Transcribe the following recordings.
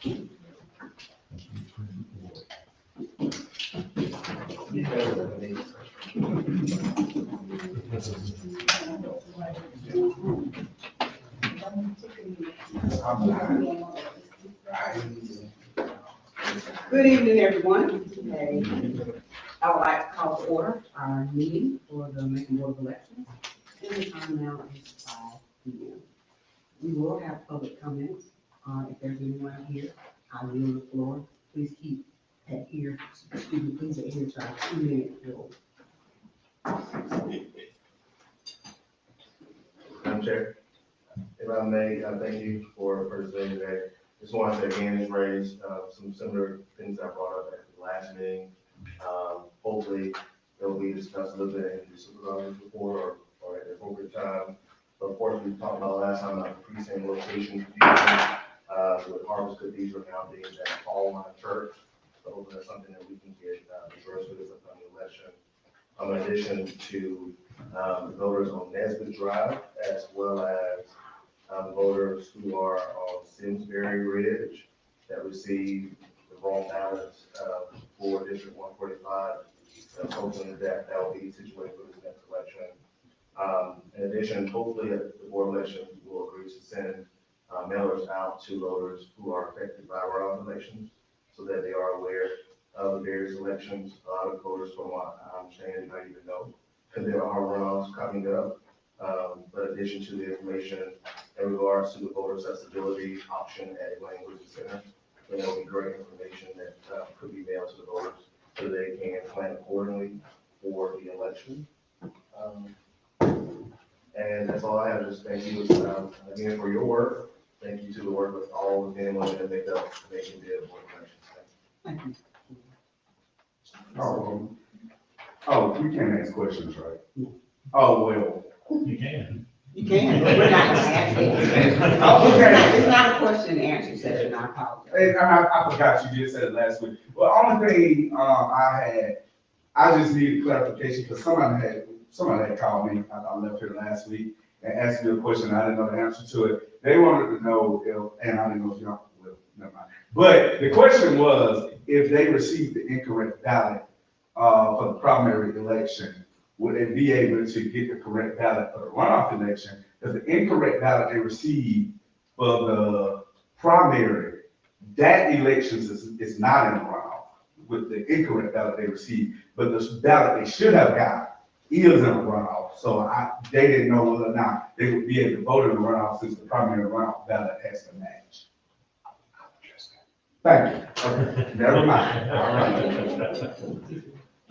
Good evening, everyone. I would like to call to order our meeting for the Macon Board of Elections. And the time now is 5 p.m. We will have public comments. If there's anyone here, I will the floor. Please adhere to our 2-minute rule. Madam Chair, if I may, thank you for participating today. Just wanted to again raise some similar things I brought up at the last meeting. Hopefully, they'll be discussed a little bit in the supervisor's report or at the appropriate time. But of course, we talked about last time about the precinct location confusion with Harvest Cathedral now being at Paul Line Church. So hopefully that's something that we can get addressed with this upcoming election. In addition to voters on Nesbitt Drive, as well as voters who are on Simsbury Ridge that received the wrong ballots for District 145. Hopefully that will be situated for this next election. In addition, hopefully the board of elections will agree to send mailers out to voters who are affected by runoff elections so that they are aware of the various elections. A lot of voters, from what I understand, don't even know because there are runoffs coming up. But in addition to the information in regards to the voter accessibility option at a language center, then there will be great information that could be mailed to the voters so they can plan accordingly for the election. And that's all I have. Just thank you again for your work. Thank you to the work with all the men and women that make up the Macon-Bibb board of elections. Thank you. We can't ask questions, right? Oh, well. You can. You can, but we're not going to ask it. Oh, okay. It's not a question and answer session. I apologize. And I forgot you did say it last week. Well, only thing I just needed clarification because somebody had called me. I left here last week and asked me a question. I didn't know the answer to it. They wanted to know and I didn't know if y'all, well, never mind. But the question was if they received the incorrect ballot for the primary election, would they be able to get the correct ballot for the runoff election? Because the incorrect ballot they received for the primary, that election is not in the runoff with the incorrect ballot they received, but the ballot they should have got is in a runoff. So they didn't know whether or not they would be able to vote in the runoff since the primary runoff ballot has to match. Thank you. Okay. Never mind. All right.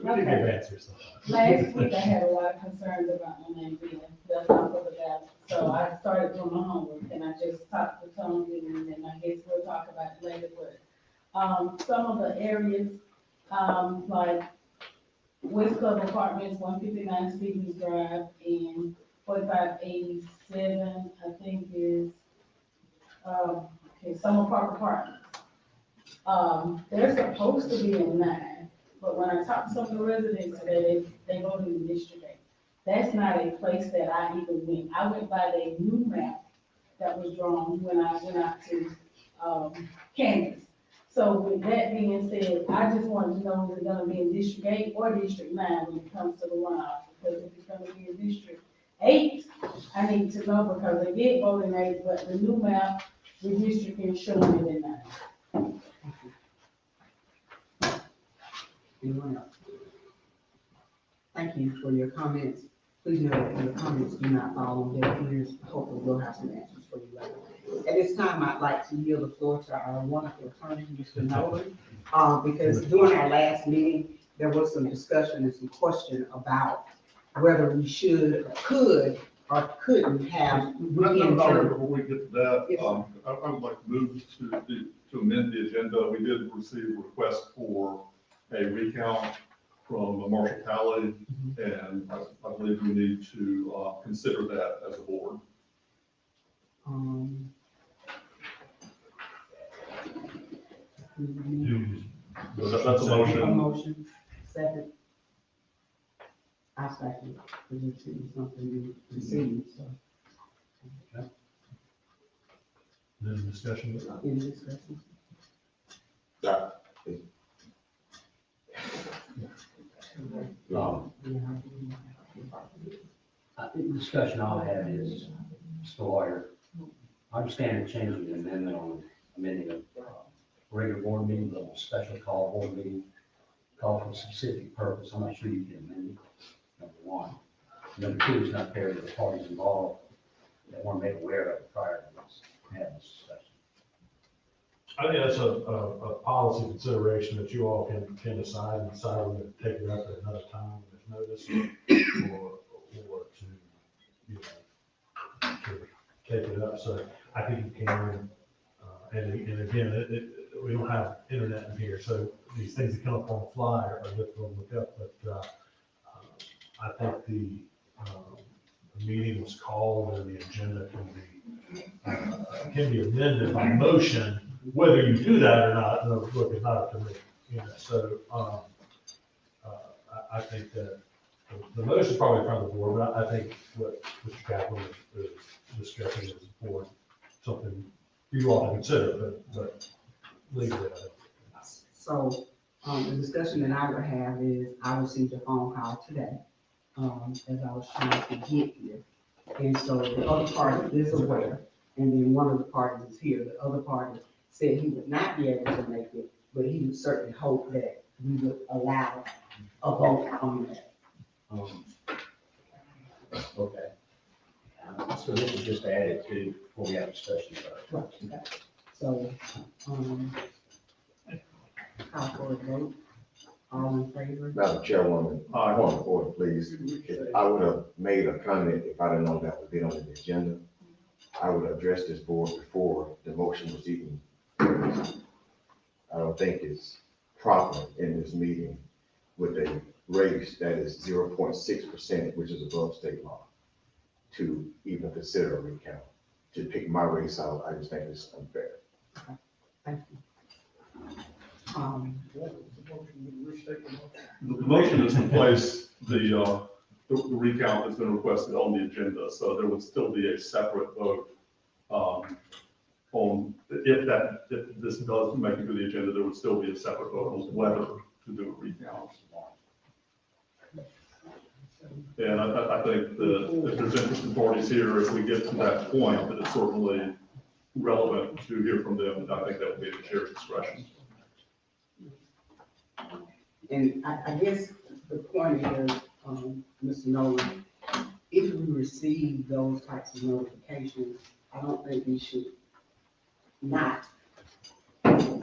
Okay. Last week I had a lot of concerns about my name being left off of the ballot. So I started doing my homework and I just talked to Tony and then I guess we'll talk about it later. But some of the areas like West Club Apartments, 159 Stevens Drive and 4587, I think is Summer Park Apartments. They're supposed to be in 9. But when I talked to some of the residents today, they voted in District 8. That's not a place that I even went. I went by the new map that was drawn when I went out to Kansas. So with that being said, I just wanted to know if it's gonna be in District 8 or District 9 when it comes to the runoff. Because if it's gonna be in District 8, I need to know because they did vote in 8, but the new map, the district is showing it in 9. Anyone else? Thank you for your comments. Please know that your comments do not fall on deaf ears. Hopefully we'll have some answers for you later. At this time, I'd like to yield the floor to our wonderful attorney, Mr. Nolan, because during our last meeting, there was some discussion and some question about whether we should, could, or couldn't have. Before we get to that, I would like to move to amend the agenda. We did receive a request for a recount from Marshall Talley, and I believe we need to consider that as a board. That's a motion. A motion, second. I second, because it's something to see, so. There's discussion. Any discussion? I think the discussion I'll have is, Mr. Lawyer, I understand changing the amendment on amending a regular board meeting, but a special call board meeting, call for a specific purpose. I'm not sure you can amend it, number one. Number two, is not fair to the parties involved that weren't made aware of it prior to this, having this discussion. I think that's a policy consideration that you all can decide and decide whether to take it up at another time with notice or to, you know, to take it up. So I think you can, and again, we don't have internet in here, so these things that come up on the fly are difficult to look up, but I think the meeting was called and the agenda can be amended by motion. Whether you do that or not, no, look, it's not up to me, you know, so, I think that the motion is probably in front of the board, but I think what Mr. Kaplan is discussing is for something for you all to consider, but legally, I don't. So, the discussion that I would have is, I received a phone call today, as I was trying to get here. And so the other party is aware, and then one of the parties is here, the other party said he would not be able to make it, but he would certainly hope that we would allow a vote on that. Okay. So this is just added to before we have discussion about it. Right, okay. So, call for a vote, all in favor? Madam Chairwoman, I want to order, please. I would have made a comment if I'd have known that would be on the agenda. I would address this board before the motion was even raised. I don't think it's proper in this meeting with a raise that is 0.6%, which is above state law, to even consider a recount. To pick my race out, I just think it's unfair. Thank you. The motion is to place the recount that's been requested on the agenda, so there would still be a separate vote on, if this does make it to the agenda, there would still be a separate vote on whether to do a recount. And I think that if there's interested parties here, if we get to that point, that it's certainly relevant to hear from them, and I think that would be the chair's discretion. And I guess the point is, Mr. Nolan, if we receive those types of notifications, I don't think we should not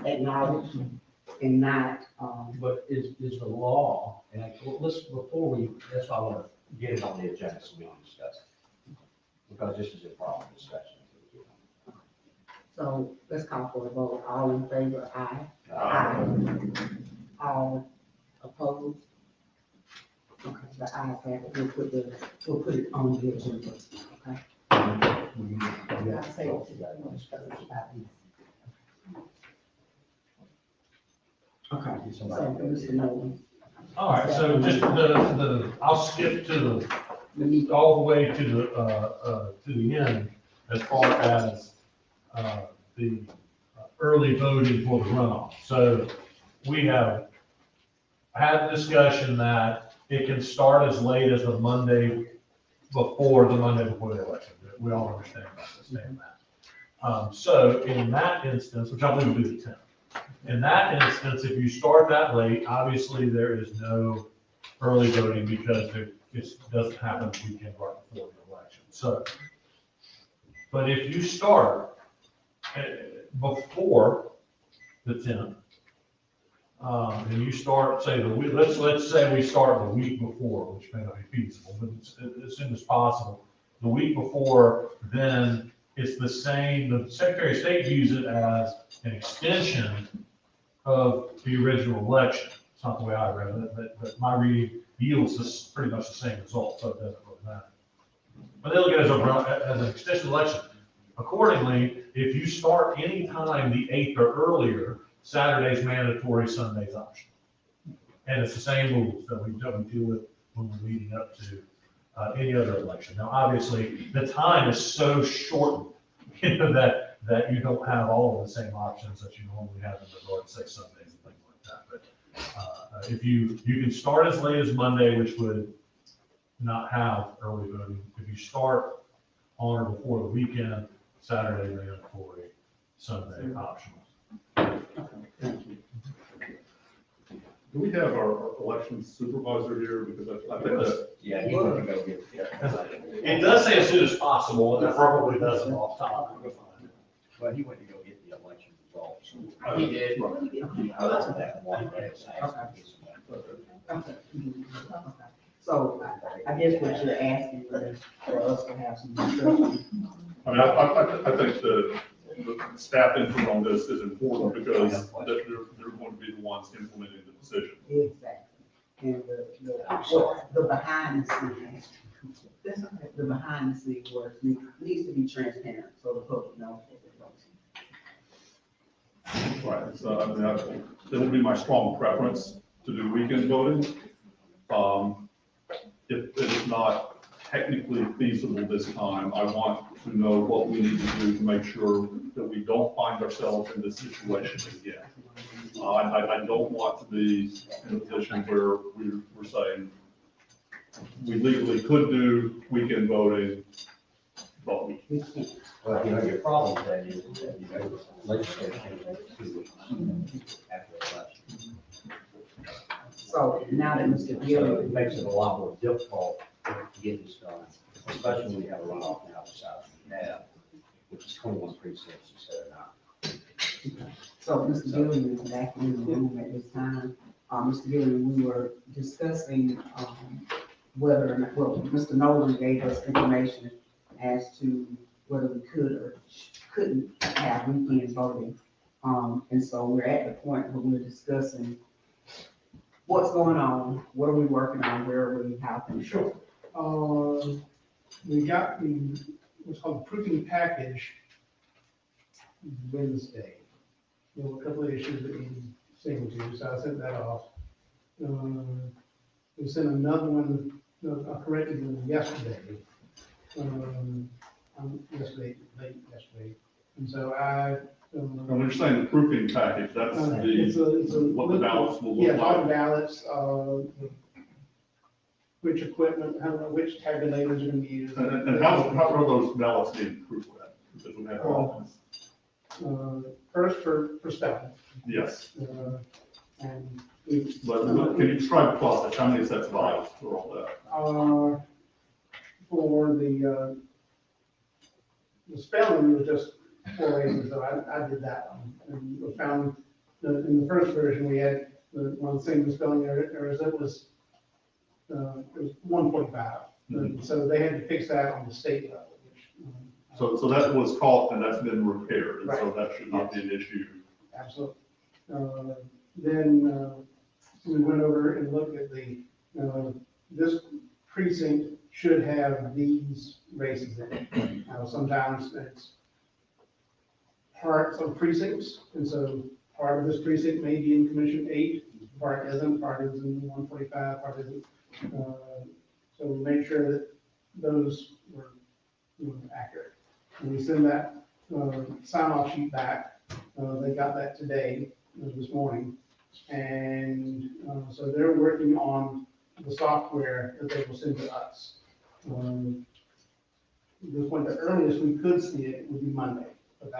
acknowledge and not, But is the law, and before we, that's why I want to get it on the agenda so we can discuss it. Because this is a problem discussion. so let's call for a vote. All in favor, aye. All opposed? Okay, the ayes have it. We'll put it on the agenda, okay? I'll say Okay, so Mr. Nolan, All right, so just I'll skip to the meeting. all the way to the end as far as, the early voting for the runoff. So we have had a discussion that it can start as late as the Monday before the election. We all understand that. So in that instance, which I believe would be the 10th, in that instance, if you start that late, obviously there is no early voting because it doesn't happen the weekend right before the election. So, but if you start before the 10th, and you start, say, let's say we start the week before, which may not be feasible, but as soon as possible. The week before, then it's the same, the Secretary of State views it as an extension of the original election. It's not the way I read it, but my reading yields this pretty much the same result, so it doesn't really matter. But they look at it as an extension election. Accordingly, if you start anytime the 8th or earlier, Saturday's mandatory, Sunday's optional. And it's the same rules that we deal with when we're leading up to any other election. Now, obviously, the time is so shortened, that you don't have all of the same options that you normally have in regard to, say, Sundays and things like that. If you can start as late as Monday, which would not have early voting. If you start on or before the weekend, Saturday, mandatory, Sunday optional. Thank you. Do we have our election supervisor here? Because I think that, Yeah, he went to go get, It does say as soon as possible, and that probably doesn't off top. well, he went to go get the election results. He did. That one day. Okay. So I guess what you're asking for us to have some discussion. I mean, I think the staff input on this is important because they're going to be the ones implementing the decision. Exactly. And the behind the scenes, the behind the scenes work needs to be transparent, so the public knows what they're voting. Right, so I mean, that would be my strong preference to do weekend voting. If it's not technically feasible this time, I want to know what we need to do to make sure that we don't find ourselves in this situation again. I don't want to be in a position where we're saying we legally could do weekend voting, but we can't. Well, your problem then is that, legislation is 2 weeks after the election. So now that Mr. So Gilliam, it makes it a lot more difficult to get this done, especially when we have a runoff now the size we have, which is 21 precincts instead of 9. so Mr. Gilliam is back in the room at this time. Mr. Gilliam, we were discussing, whether or not, well, Mr. Nolan gave us information as to whether we could or couldn't have weekend voting. And so we're at the point where we're discussing what's going on, what are we working on, where are we, how can we. Sure. We got what's called the proofing package Wednesday. There were a couple of issues that needed seeing to, so I sent that off. We sent another one, a corrected one yesterday. Late yesterday. And so And when you're saying the proofing package, that's what the ballots will yeah, look all the like. ballots, which equipment, which tabulators are gonna be used. And how are those ballots being proofread? Because we have problems. First for spelling. Yes, And we, but can you describe the process? How many sets of eyes for all that? for the spelling was just 4 races, so I did that one. And we found that in the first version, we had one single spelling errors, it was 1.5. And so they had to fix that on the state level, which. So that was caught and that's been repaired, and so Right. that should not be an issue. Absolutely. Then we went over and looked at this precinct should have these races in it. Sometimes it's parts of precincts, and so part of this precinct may be in Commission 8, part isn't, part is in 145, part isn't. So we made sure that those were accurate. And we send that sign-off sheet back. They got that today, this morning. And so they're working on the software that they will send to us. This point, the earliest we could see it would be Monday, but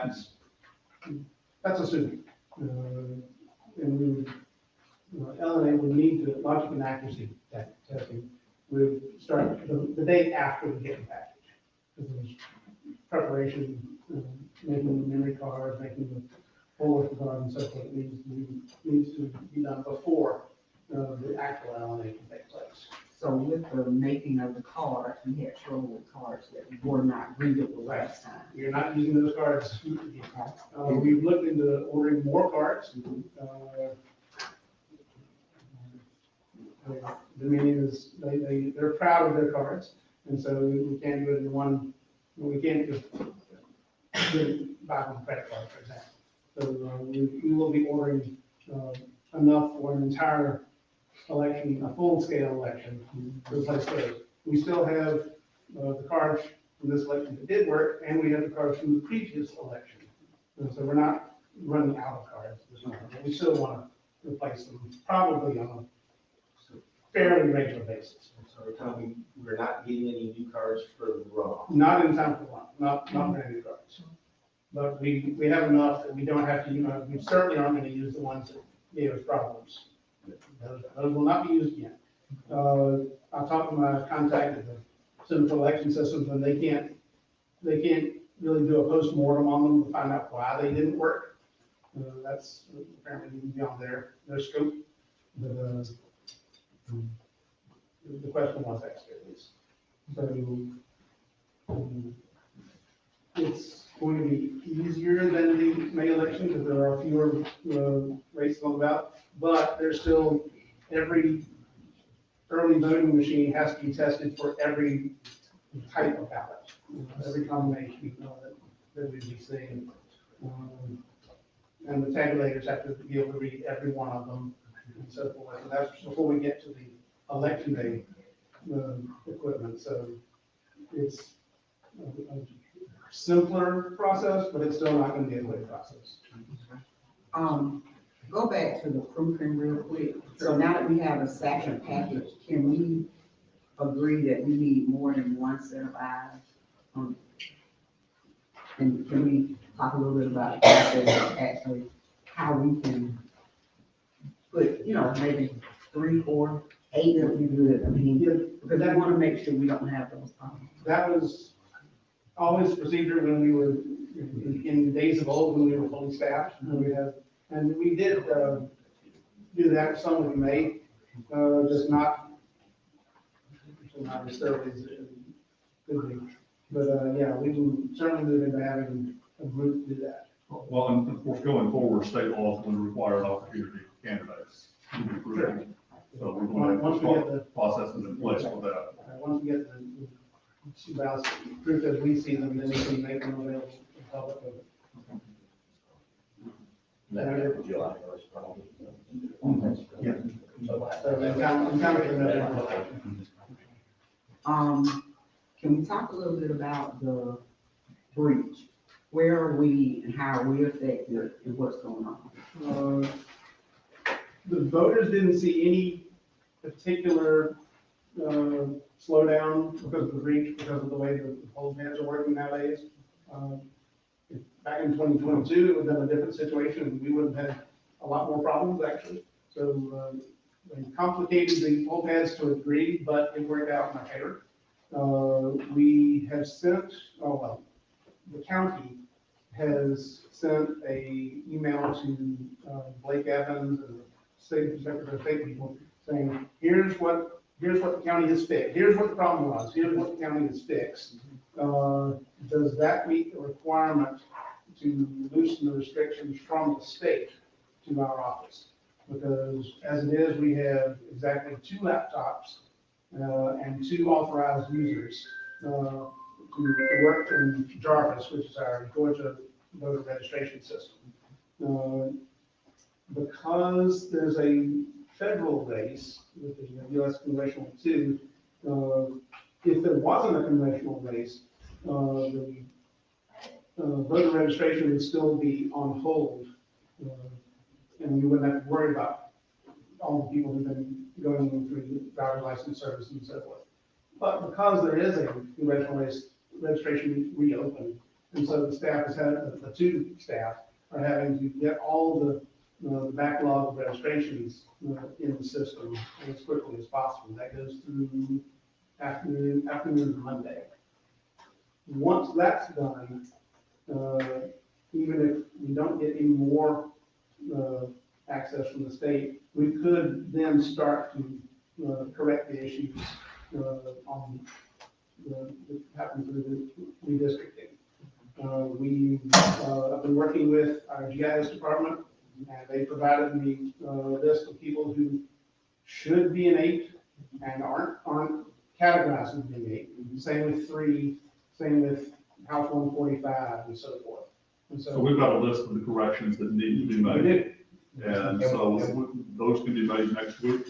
that's assuming. And we would, LNA would need to, logic and accuracy testing, we would start the day after we get the package. Because there's preparation, making the memory cards, making the bulletin cards and so forth, needs to be done before the actual LNA can take place. So with the making of the cards, we had trouble with cards that were not readable last time. You're not using those cards. We've looked into ordering more cards. Dominion is, they're proud of their cards, and so we can't do it in one, we can't just buy them credit card, for example. So we will be ordering enough for an entire election, a full-scale election to replace those. We still have the cards from this election that did work, and we have the cards from the previous election. And so we're not running out of cards this moment. We still want replace them, probably on a fairly regular basis. So we're not getting any new cars for the runoff. Not in time for one, not brand new cars. But we have enough that we don't have to, we certainly aren't gonna use the ones that gave us problems. Those will not be used again. I talked to my contact at the Center for Election Systems, and they can't really do a post-mortem on them to find out why they didn't work. That's apparently beyond their scope. But, the question was asked at least. So, it's going to be easier than the May election because there are fewer races on the ballot, but there's still every early voting machine has to be tested for every type of ballot, every combination that we'd be seeing. And the tabulators have to be able to read every one of them and so forth. And that's before we get to the election day equipment. So it's a simpler process, but it's still not going to be a quick process. Go back to the proofing real quick. So now that we have a second package, can we agree that we need more than one set of eyes? And can we talk a little bit about actually how we can put, maybe 3, 4, 8 would be good. I mean, because I want to make sure we don't have those problems. That was always procedure when we were in the days of old, when we were fully staffed. And we did do that with some of them made, just not necessarily as it could be. But yeah, we will certainly move into having a group do that. Well, and of course, going forward, state law is going to require an opportunity for candidates to be approved. So we're going to Once we get the processes in place for that. once we get the two ballots approved as we see them, then we can make them available to the public. July 1st, probably. Yeah. So I'm kind of in the Can we talk a little bit about the breach? Where are we and how are we affected and what's going on? The voters didn't see any particular slowdown because of the breach, because of the way the poll pads are working nowadays. Back in 2022, it would have been a different situation, and we would have had a lot more problems, actually. So they complicated the poll pads to a degree, but it worked out in our favor. We have sent, the county has sent a email to Blake Evans and the state secretary of state people saying, here's what the county has fixed. Here's what the problem was. Here's what the county has fixed. Does that meet the requirement to loosen the restrictions from the state to our office? Because as it is, we have exactly 2 laptops and 2 authorized users to work in Jarvis, which is our Georgia voter registration system. Because there's a federal race, with the U.S. congressional too, if there wasn't a congressional race, the voter registration would still be on hold, and we wouldn't have to worry about all the people who've been going through the driver's license service and so forth. But because there is a congressional race, registration reopened, and so the staff has had, the 2 staff are having to get all the backlog of registrations in the system as quickly as possible. That goes through afternoon to Monday. Once that's done, even if we don't get any more access from the state, we could then start to correct the issues on that happen through the redistricting. We've been working with our GIS department, and they provided me a list of people who should be an 8 and aren't categorized as being 8. Same with 3, same with House 145, and so forth. And So we've got a list of the corrections that need to be we made. did. And so those can be made next week.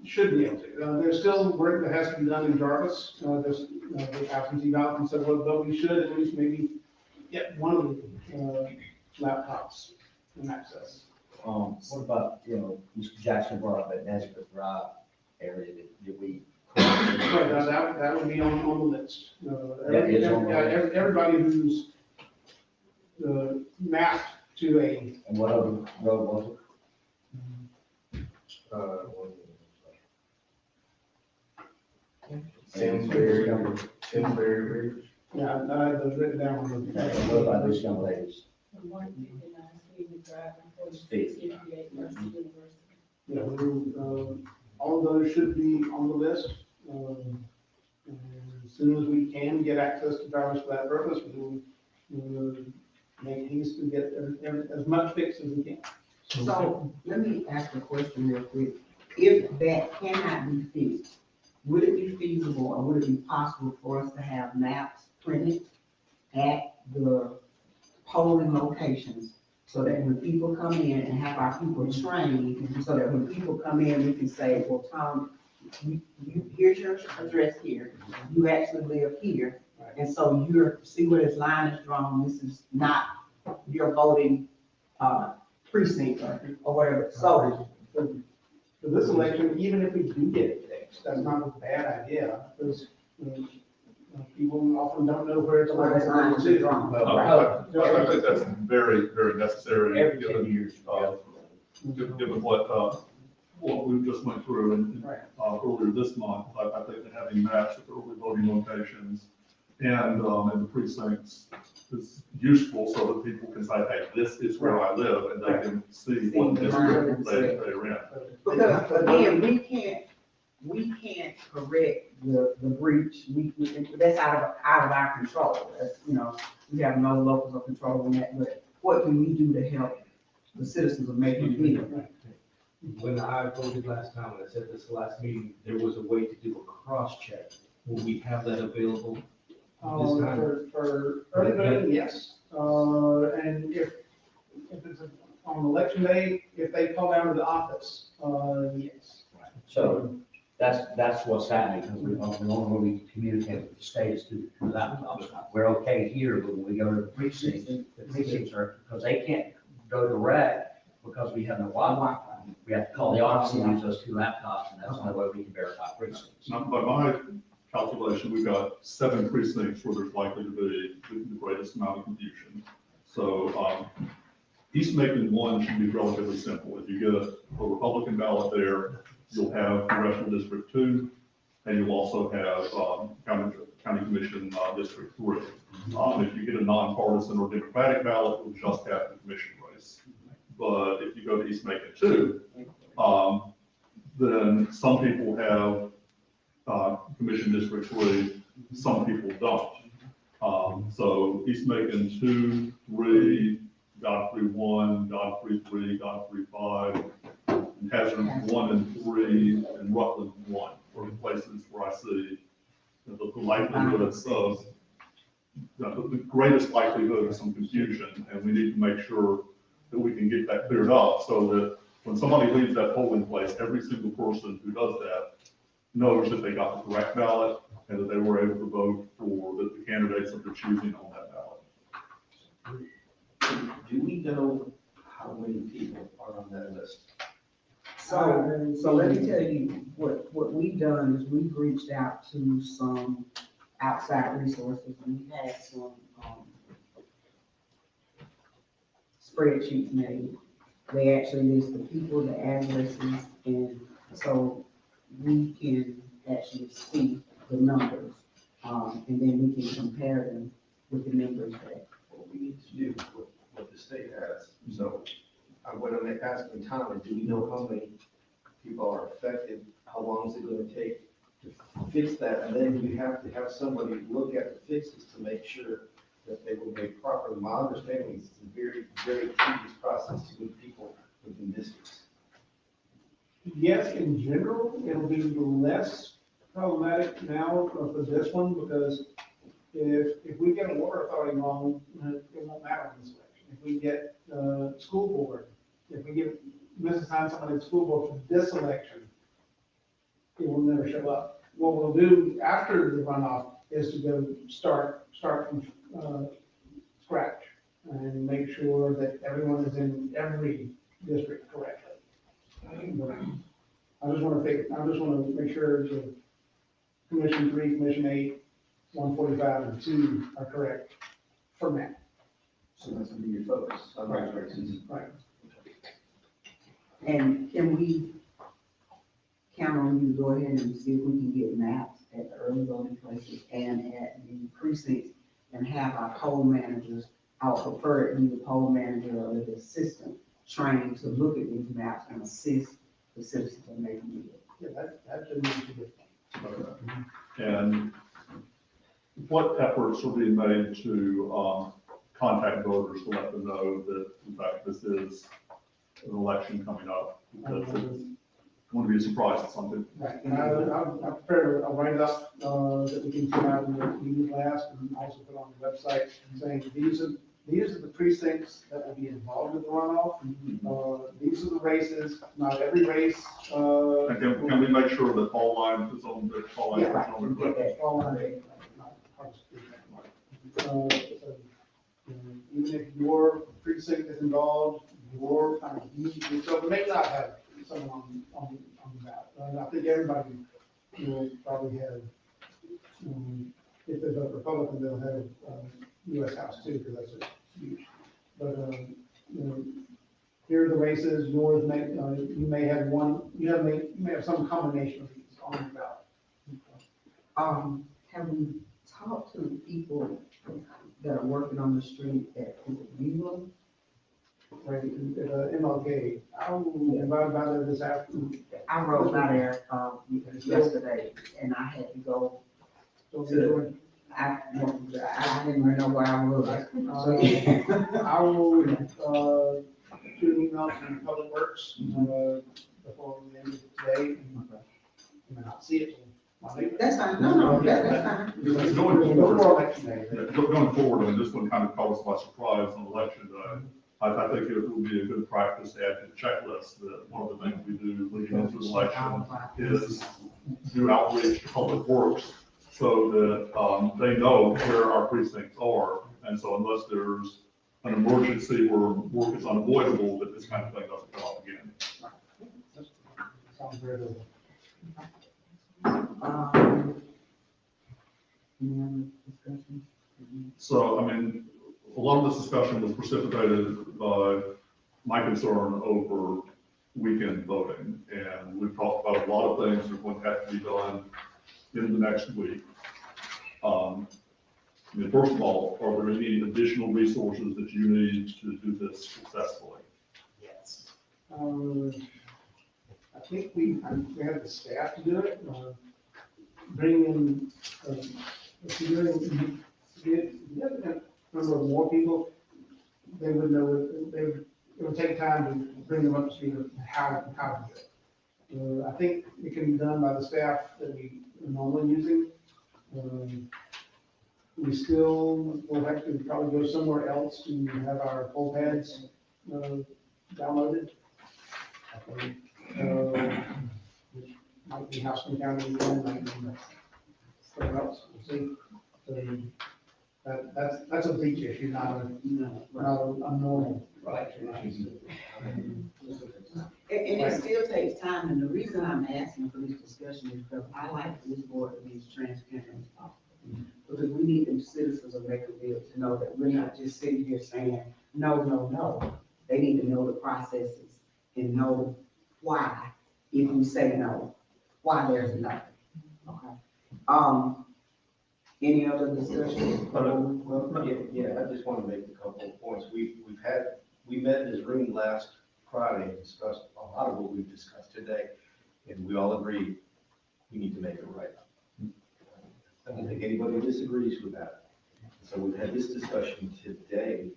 Should be able to. There's still work that has to be done in Jarvis, there's the absentee ballot and so forth, but we should at least maybe get one of the laptops and access. What about, Mr. Jackson brought up that Nazareth Drive area that we. Right, that would be on the list. That is on the list. Everybody who's mapped to a, And what other road was Simsbury Ridge. yeah, I had those written down on it? the. And what about this young lady's? The 159 Stevens Drive and 46, Steve. 58 versus University. Yeah, all of those should be on the list. And as soon as we can get access to drivers for that purpose, we'll make haste to get as much fixed as we can. So let me ask a question real quick. If that cannot be fixed, would it be feasible or would it be possible for us to have maps printed at the polling locations so that when people come in and have our people trained, so that when people come in, we can say, well, Tom, here's your address here, you actually live here, and so see where this line is drawn, this is not your voting, precinct or whatever, so. For this election, even if we do get it fixed, that's not a bad idea, because people often don't know where it's Where this line is drawn. I think that's very, very necessary, Every 10 given, years. given what we just went through Right. earlier this month. I think that having maps at the early voting locations and in the precincts is useful so that people can say, hey, this is where I live, and they can see what district they're in. Because again, we can't correct the breach, that's out of our control, we have no locals of control on that, but what can we do to help the citizens of Macon-Bibb? When I voted last time, and I said this last meeting, there was a way to do a cross-check. Will we have that available this time? For early voting, yes. And if it's on election day, if they call down to the office, yes. So that's what's happening, because we normally communicate with the states through laptops. We're okay here, but when we go to the precincts are, because they can't go direct because we have no Wi-Fi. We have to call the office and use those two laptops, and that's the only way we can verify precincts. Now, by my calculation, we've got 7 precincts where there's likely to be the greatest amount of confusion. So, East Macon 1 should be relatively simple. If you get a Republican ballot there, you'll have Congressional District 2, and you'll also have County Commission District 3. If you get a nonpartisan or Democratic ballot, you'll just have the commission race. But if you go to East Macon 2, then some people have Commission District 3, some people don't. So East Macon 2, 3, Godfrey 1, Godfrey 3, Godfrey 5, and Hazard 1 and 3, and Rutland 1 are the places where I see the likelihoods of, the greatest likelihood of some confusion, and we need to make sure that we can get that cleared up so that when somebody leaves that polling place, every single person who does that knows that they got the correct ballot and that they were able to vote for the candidates of their choosing on that ballot. Do we know how many people are on that list? So let me tell you, what we've done is we've reached out to some outside resources, and we've had some, spreadsheets made. They actually list the people, the addresses, and so we can actually see the numbers. And then we can compare them with the numbers that. What we need to do, what the state has. So what I'm asking Tom, do we know how many people are affected? How long is it going to take to fix that? And then you have to have somebody look at the fixes to make sure that they will make proper. My understanding is it's a very, very tedious process to move people within districts. Yes, in general, it'll be less problematic now for this one, because if we get a water authority wrong, it won't matter in this election. If we get school board, if we get misassign somebody to school board for this election, it will never show up. What we'll do after the runoff is to go start from scratch and make make sure that everyone is in every district correctly. I just want to make sure that Commission 3, Commission 8, 145, and 2 are correct for now. So that's gonna be your focus on those races. Right. And can we count on you to go ahead and see if we can get maps at the early voting places and at the precincts and have our poll managers, I would prefer it be the poll manager or the assistant trained to look at these maps and assist the citizens in making it. Yeah, that shouldn't be too difficult. And what efforts are being made to contact voters to let them know that, in fact, this is an election coming up? Because it's going to be a surprise to some people. Right, and I prepared a write-up, that we can put out in the meeting blast and also put on the website saying these are the precincts that will be involved with the runoff. These are the races, not every race, And can we make sure that all lines is on the, all lines Yeah, is right. on the correct? Okay, all on it. Not hard to speak that much. Even if your precinct is involved, so they may not have someone on the ballot. And I think everybody will probably have, if they vote Republican, they'll have, US House too, because that's a huge. But, here are the races, yours may, you may have one, you may have some combination of these on the ballot. Have we talked to people that are working on the street at Viva? Right, MLK, I will invite by there this afternoon. I rode by there, yesterday, and I had to go to, I didn't even know where I was. So, yeah. I will, shoot an email to Public Works, before the end of today, and I'll see it. That's fine, no, that's fine. Going Before forward, election day. going forward, and this one kind of caught us by surprise on election day. I think it would be a good practice to add to the checklist that one of the things we do leading into the election is do outreach to public works so that they know where our precincts are. And so unless there's an emergency where work is unavoidable, that this kind of thing doesn't come up again. Sounds very good. Any other discussions? So, I mean, a lot of this discussion was precipitated by my concern over weekend voting. And we've talked about a lot of things that are going to have to be done in the next week. I mean, first of all, are there any additional resources that you need to do this successfully? Yes. I think we have the staff to do it, bring in, if you're doing, a number of more people, they would know, it would take time to bring them up to speed of how to do it. I think it can be done by the staff that we are normally using. We still will have to probably go somewhere else to have our poll pads downloaded. Which might be Houston County again, might be somewhere else, we'll see. So that's a beach issue, not a normal election issue. And it still takes time, and the reason I'm asking for this discussion is because I like this board to be as transparent as possible. Because we need the citizens of Macon-Bibb to know that we're not just sitting here saying, no, no, no. They need to know the processes and know why, if we say no, why there's a no. Okay. Any other discussion? Well, yeah, I just want to make a couple of points. We met in this room last Friday and discussed a lot of what we've discussed today, and we all agreed we need to make it right. I don't think anybody disagrees with that. So we've had this discussion today.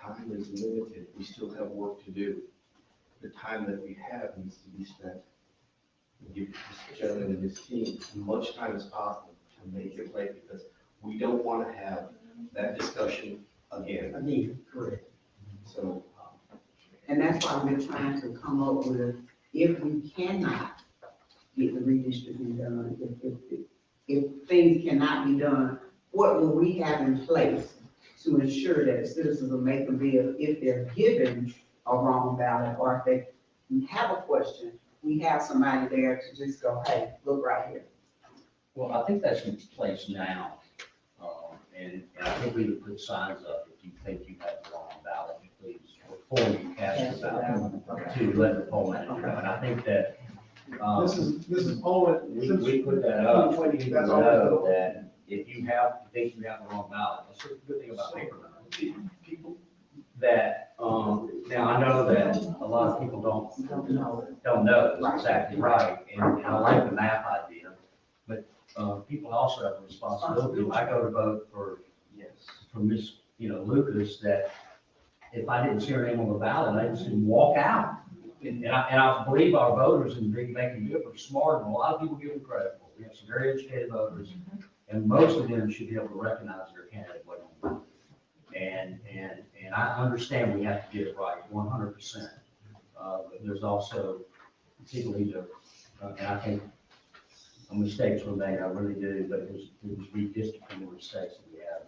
Time is limited. We still have work to do. The time that we have needs to be spent. Give this gentleman and his team as much time as possible to make it right, because we don't want to have that discussion again. Correct. So, And that's why we're trying to come up with, if we cannot get the redistricting done, if things cannot be done, what will we have in place to ensure ensure that the citizens of Macon-Bibb, if they're given a wrong ballot, or if they have a question, we have somebody there to just go, hey, look right here. Well, I think that's in place now. And I think we would put signs up if you think you have the wrong ballot, please, before you cast your ballot, to let the poll manager know. And I think that, This is all. we put that up, so people That's all. know that if you think you have the wrong ballot, that's the good thing about paper ballots. People that, now I know that a lot of people don't know it's exactly right, and I like the map idea, but, people also have a responsibility. If I go to vote for Miss, Lucas, that if I didn't see her name on the ballot, I just didn't walk out. And I believe our voters in Macon-Bibb are smart, and a lot of people give them credit for. We have some very educated voters, and most of them should be able to recognize their candidate wasn't on the ballot. And I understand we have to get it right, 100%. But there's also, people need to, and I think mistakes were made, I really do, but it was redistricting the mistakes that we have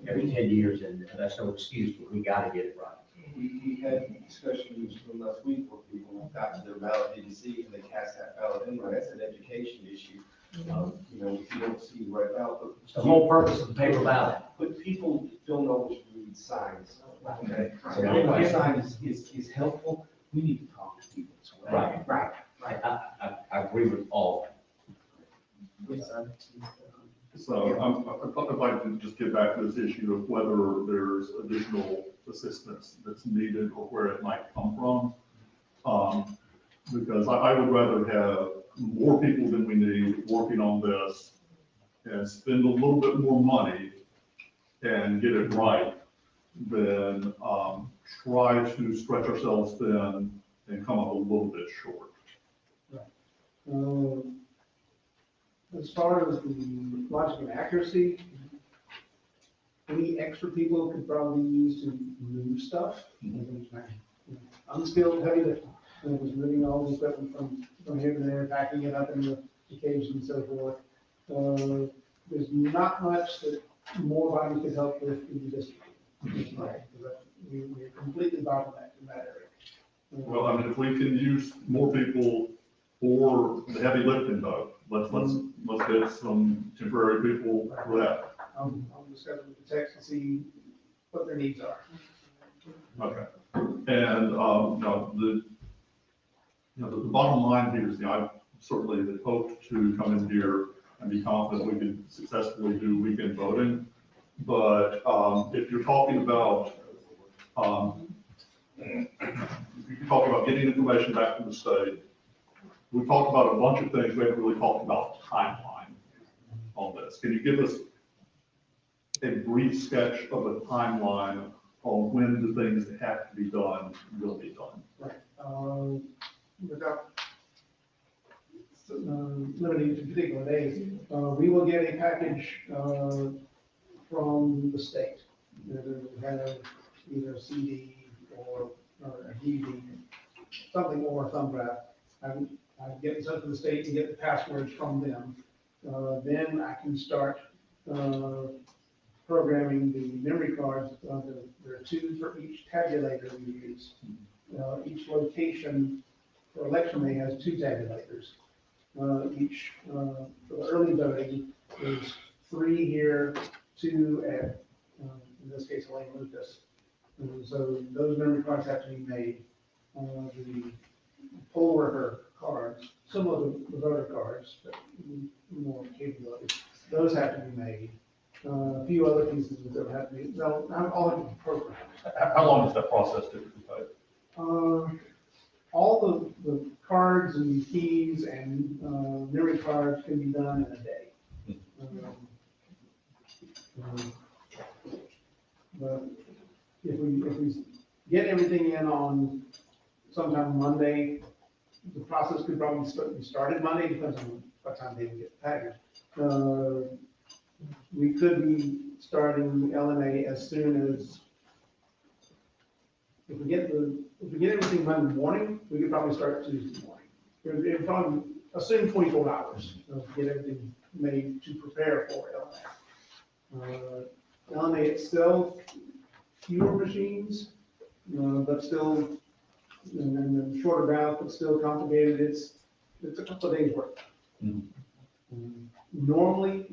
every 10 years, and that's no excuse, but we gotta get it right. We had discussions from last week where people got to their ballot, didn't see, and they cast that ballot anyway. That's an education issue. If you don't see the right ballot, It's the whole purpose of the paper ballot. but people don't always read signs. Okay, so Yeah. if my sign is helpful, we need to talk to people as well. Right. I agree with all. Yes, sir. So I'd like to just get back to this issue of whether there's additional assistance that's needed or where it might come from. Because I would rather have more people than we need working on this and spend a little bit more money and get it right than try to stretch ourselves thin and come up a little bit short. As far as the logic and accuracy, any extra people could probably use to move stuff. Unskilled heavy lifting, just moving all the equipment from here to there, packing it up in the cage and so forth. There's not much that more bodies could help with in the district. We're completely bottlenecked in that area. Well, I mean, if we can use more people for the heavy lifting though, let's get some temporary people for that. I'll discuss it with the techs and see what their needs are. Okay. And, the bottom line here is, I certainly had hoped to come in here and be confident we could successfully do weekend voting. But, if you're talking about, getting information back from the state, we talked about a bunch of things. We haven't really talked about timeline on this. Can you give us a brief sketch of a timeline on when the things that have to be done will be done? Right. Without limiting to particular days, we will get a package from the state. That will have either a CD or a DVD, something, or a thumb drive. I get in touch with the state and get the passwords from them. Then I can start programming the memory cards. There are 2 for each tabulator we use. Each location for election day has 2 tabulators. Each for the early voting, there's 3 here, 2 at, in this case, Elaine Lucas. So those memory cards have to be made. The poll worker cards, similar to the voter cards, but more capabilities, those have to be made. A few other pieces that have to be, they'll all have to be programmed. How long does that process typically take? All the cards and keys and memory cards can be done in a day. But if we get everything in on sometime Monday, the process could probably be started Monday, depends on what time they get the package. We could be starting LNA as soon as, if we get everything Monday morning, we could probably start Tuesday morning. It'd probably assume 24 hours to get everything made to prepare for LNA. LNA itself, fewer machines, but still, and shorter route, but still complicated. It's a couple of days work. Mhm. Normally,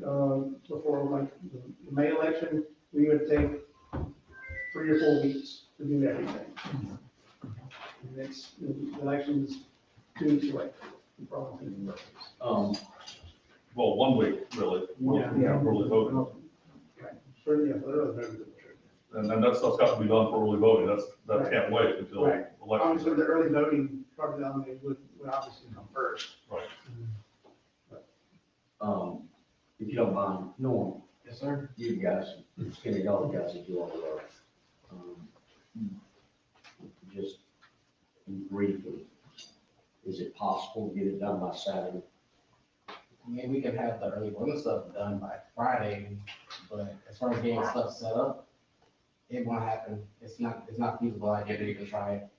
before like the May election, we would take 3 or 4 weeks to do everything. And the election's 2 weeks away. Probably. Well, 1 week, really. Yeah. Early voting. Sure, yeah, but other than And then that stuff's got to be done for early voting. That can't wait until Right. election. obviously, the early voting part of the nominee would obviously come first. If you don't mind, Norm, Yes, sir. you guys, Kenny, y'all guys are doing well. Just briefly, is it possible to get it done by Saturday? I mean, we can have the early voting stuff done by Friday, but as far as getting stuff set up, it won't happen. It's not feasible idea to even try it.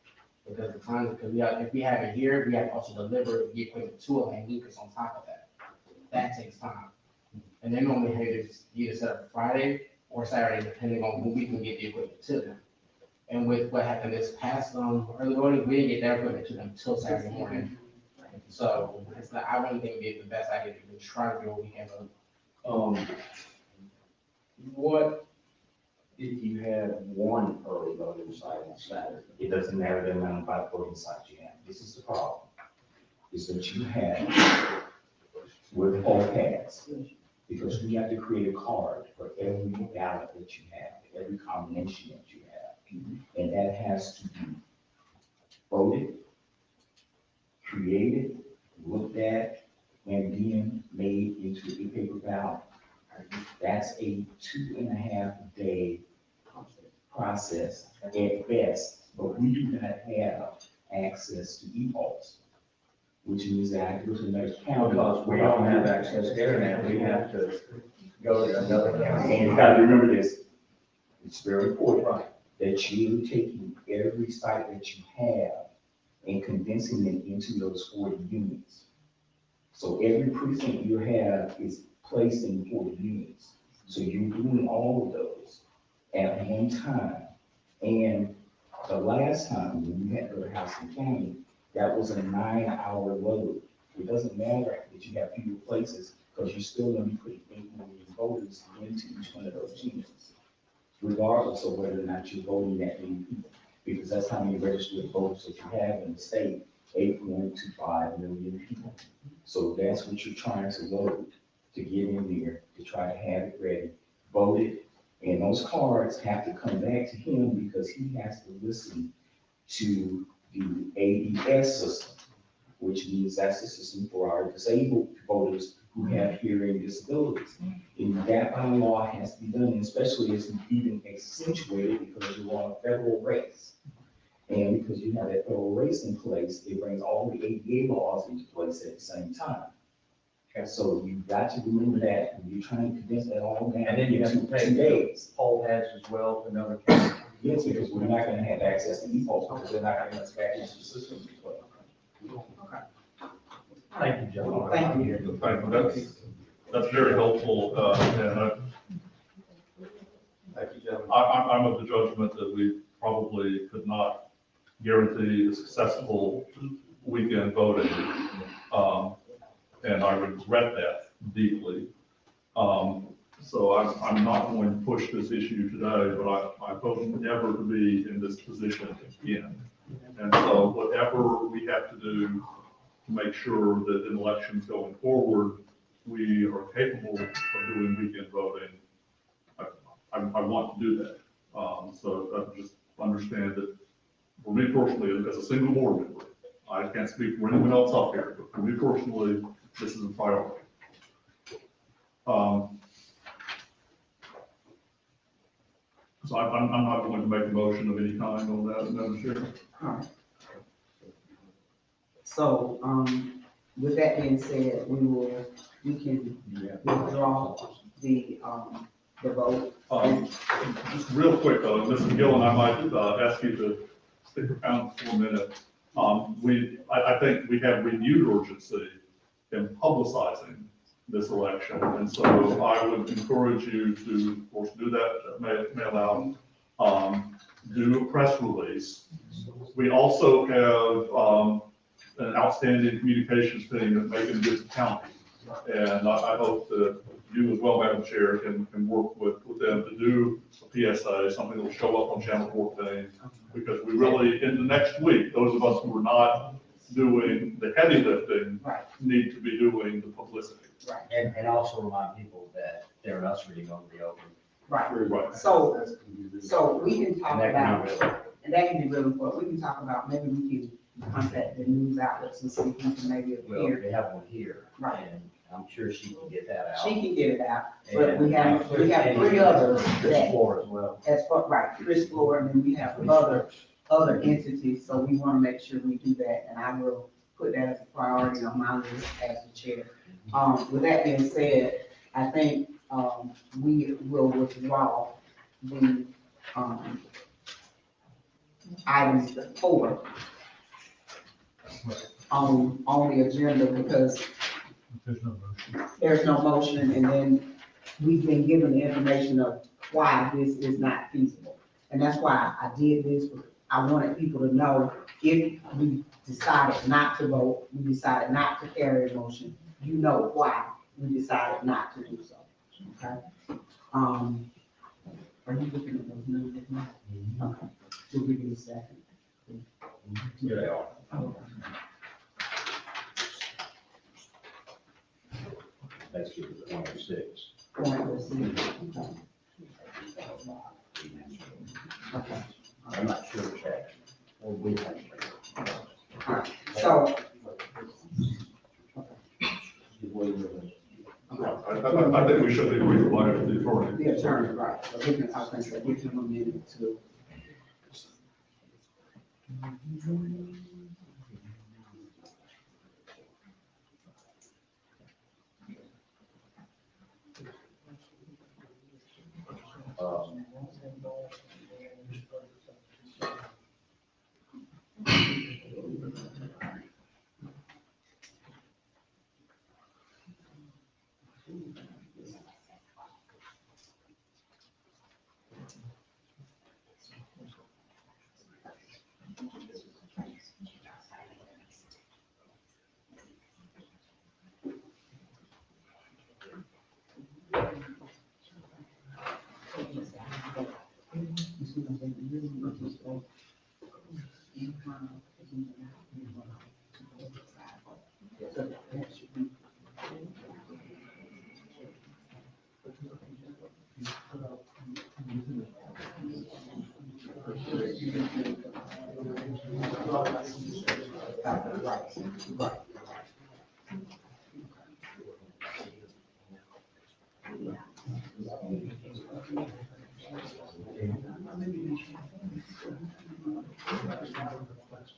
Because the time, if we have it here, we have to also deliver the equipment to Elaine Lucas on top of that. That takes time. And they normally have it either set up Friday or Saturday, depending on when we can get the equipment to them. And with what happened this past, early voting, we didn't get that equipment to them until Saturday morning. So it's not, I wouldn't think it'd be the best idea to try to do a weekend vote. What if you have one early voting site on Saturday? It doesn't matter the amount of voting sites you have. This is the problem, is that you have with poll pads, because we have to create a card for every ballot that you have, every combination that you have. And that has to be voted, created, looked at, and then made into a paper ballot. That's a 2.5 day process at best, but we do not have access to e-polls, which means that I go to another county. Because we don't have access to internet, we have to go to another county. And you gotta remember this, it's very important, that you're taking every site that you have and condensing it into those 40 units. So every precinct you have is placed in 40 units. So you're doing all of those at one time. And the last time when you had to go to House and County, that was a 9-hour load. It doesn't matter that you have fewer places, because you're still gonna be putting 8 million voters into each one of those units, regardless of whether or not you're voting that many people, because that's how many registered voters that you have in the state, 8.25 million people. So that's what you're trying to load, to get in there, to try to have it ready, voted, and those cards have to come back to him because he has to listen to the ADS system, which means that's the system for our disabled voters who have hearing disabilities. And that by law has to be done, and especially it's even accentuated because you're on a federal race. And because you have that federal race in place, it brings all the ADA laws into place at the same time. And so you've got to remember that when you're trying to condense that all down. And then you have to into take 2 days. poll pads as well to another county. Yes, because we're not gonna have access to e-polls because they're not gonna let us back into the system as well. Thank you, Joe. Thank you. Thank you. That's very helpful, and Thank you, gentlemen. I'm of the judgment that we probably could not guarantee a successful weekend voting. And I regret that deeply. So I'm not going to push this issue today, but I hope never to be in this position again. And so whatever we have to do to make sure that in elections going forward, we are capable of doing weekend voting, I want to do that. So I just understand that for me personally, as a single board member, I can't speak for anyone else up here, but for me personally, this is a priority. So I'm not going to make a motion of any kind on that, Madam Chair. Alright. So, with that being said, we can withdraw the vote. Just real quick though, Mr. Gillen, I might ask you to stick around for a minute. I think we have renewed urgency in publicizing this election, and so I would encourage you to, of course, do that, mail out. do a press release. We also have, an outstanding communications team at Macon-Bibb County. And I hope that you as well, Madam Chair, can work with them to do a PSA, something that will show up on Channel 14. Because we really, in the next week, those of us who are not doing the heavy lifting Right. need to be doing the publicity. And also remind people that their nursery is going to be open. Right. Right. So we can talk And that about, can be really, and that can be really important, we can talk about, maybe we can contact the news outlets and see if we can maybe well, appear. they have one here. Right. And I'm sure she can get that out. She can get it out, but And we have and three others Chris that, Floor as well. as far, right, Chris Floor, and then we have other entities, so we want to make sure we do that, and I will put that as a priority on my list as the chair. With that being said, I think, we will withdraw the, items 4 on the agenda because There's no motion. there's no motion, and then we've been given the information of why this is not feasible. And that's why I did this. I wanted people to know if we decided not to vote, we decided not to carry a motion, you know why we decided not to do so, okay? Are you looking at those numbers now? Okay, we'll give you a second. Here they are. That's your 106. Okay, I'm not sure exactly. Well, we have. all right, so, I think we should be required to the authority. the attorney, right, so we can, I was gonna say, give him a minute to. Right.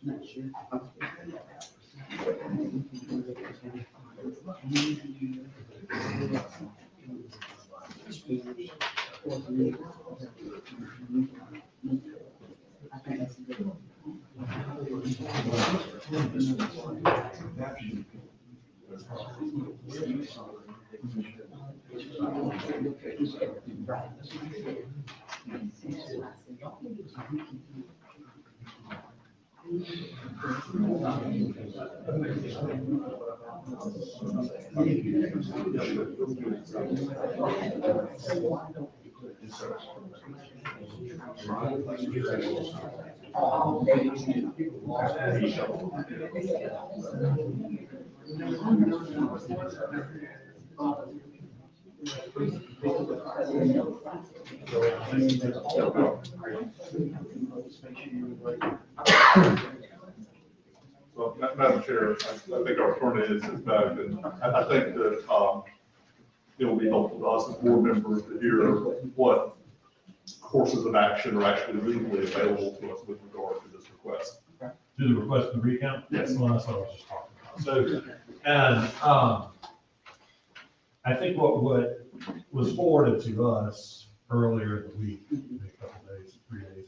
Not sure. I think that's a good one. Well, Madam Chair, I think our attorney is back, and I think that, it will be helpful to us as board members to hear what courses of action are actually legally available to us with regard to this request. Do the request to recount? Yes. Well, that's what I was just talking about. So, and, I think what was forwarded to us earlier in the week, maybe a couple days, 3 days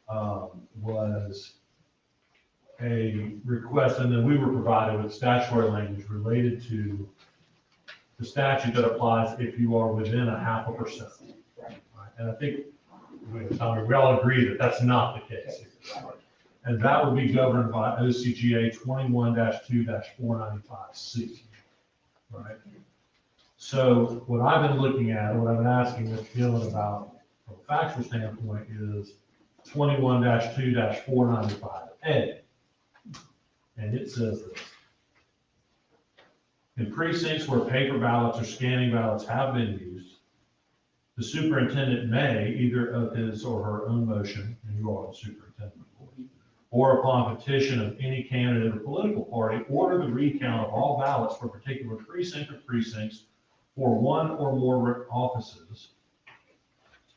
ago, was a request, and then we were provided with statutory language related to the statute that applies if you are within 0.5%. Right? And I think we all agree that that's not the case. And that would be governed by OCGA 21-2-495C, right? So what I've been looking at, what I've been asking Ms. Gillen about from a factual standpoint is 21-2-495A. And it says this. In precincts where paper ballots or scanning ballots have been used, the superintendent may, either of his or her own motion, and you are the superintendent, of course, or upon petition of any candidate or political party, order the recount of all ballots for a particular precinct or precincts for one or more offices,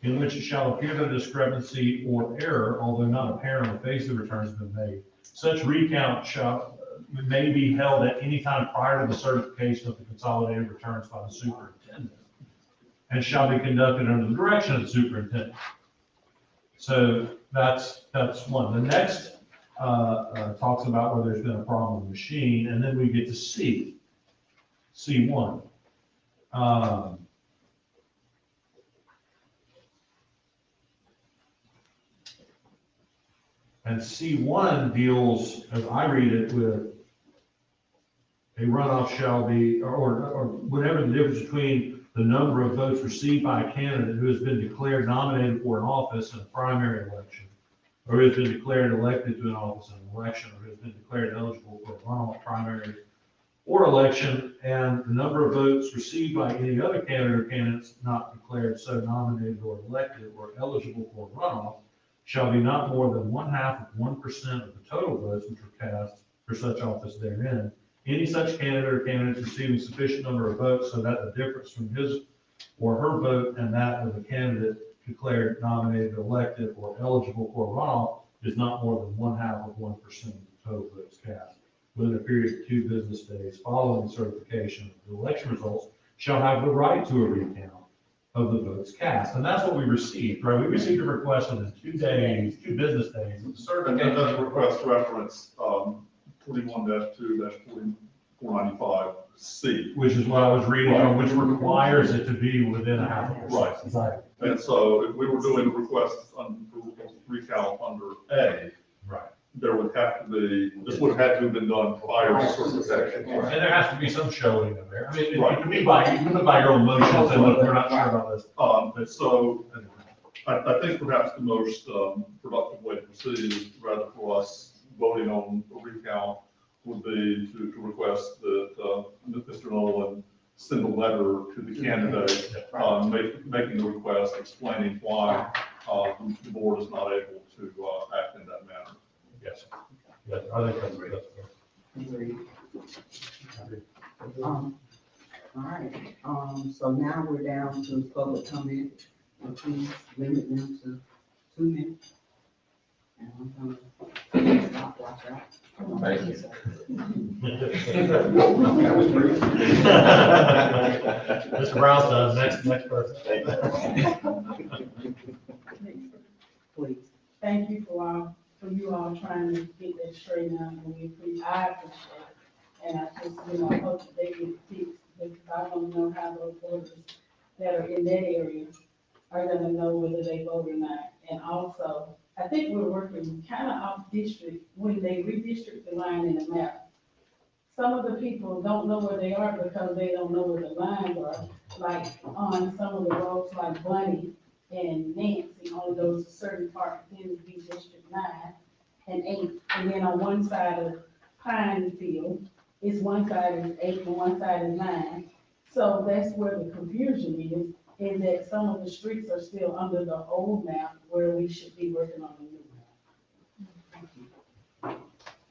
in which it shall appear that a discrepancy or error, although not apparent on the face of the return, has been made. Such recount may be held at any time prior to the certification of the consolidated returns by the superintendent, and shall be conducted under the direction of the superintendent. So that's one. The next talks about where there's been a problem with the machine, and then we get to C1. And C1 deals, as I read it, with a runoff shall be, or whatever the difference between the number of votes received by a candidate who has been declared nominated for an office in a primary election, or who has been declared elected to an office in an election, or who has been declared eligible for a runoff primary or election, and the number of votes received by any other candidate or candidates not declared so nominated or elected or eligible for a runoff shall be not more than 0.5% of the total votes which were cast for such office therein. Any such candidate or candidates receiving sufficient number of votes so that the difference from his or her vote and that of the candidate declared nominated, elected, or eligible for a runoff is not more than 0.5% of the total votes cast within a period of 2 business days following certification of the election results shall have the right to a recount of the votes cast. And that's what we received, right? We received a request within 2 days, 2 business days of the And certification. that request reference 21-2-495C. Which is what I was reading on, which requires it to be within a 0.5%. Right. And so if we were doing a request on recount under A, Right. there would have to be, this would have to have been done prior to certification. And there has to be some showing of there. I mean, it can be by your own motion, say, look, we're not sure about this. And so I think perhaps the most productive way to proceed is rather for us voting on a recount would be to request that Mr. Nolan send a letter to the candidate, making the request, explaining why the board is not able to act in that manner. Yes. Yes, I think that's great. Agreed. All right, so now we're down to public comment. Please limit them to 2 minutes. And I'm gonna stop, watch out. Thank you. Mr. Brownstone, next person. Please. Thank you for you all trying to get that straightened out, and I appreciate it. And I just, hope that they get fixed, because I don't know how those voters that are in that area are gonna know whether they vote or not. And also, I think we're working kind of off district when they redistrict the line in the map. Some of the people don't know where they are because they don't know where the lines are, like on some of the roads like Bunny and Nancy, only goes to certain parts, then it'd be District 9 and 8. And then on one side of Pine Field, it's one side is 8 and one side is 9. So that's where the confusion is that some of the streets are still under the old map where we should be working on the new map.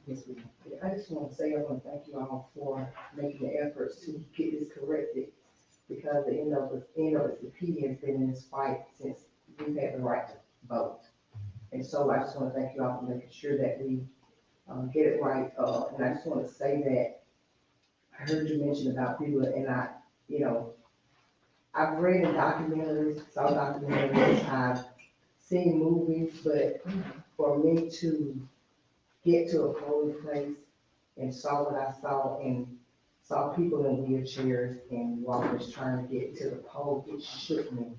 Yes, we do. I just want to say, I want to thank you all for making the efforts to get this corrected, because the NOSP has been in this fight since we've had the right to vote. And so I just want to thank you all for making sure that we get it right. And I just want to say that I heard you mention about people, and I've read in documentaries, saw documentaries, I've seen movies, but for me to get to a polling place and saw what I saw and saw people in wheelchairs and walkers trying to get to the poll, it shook me.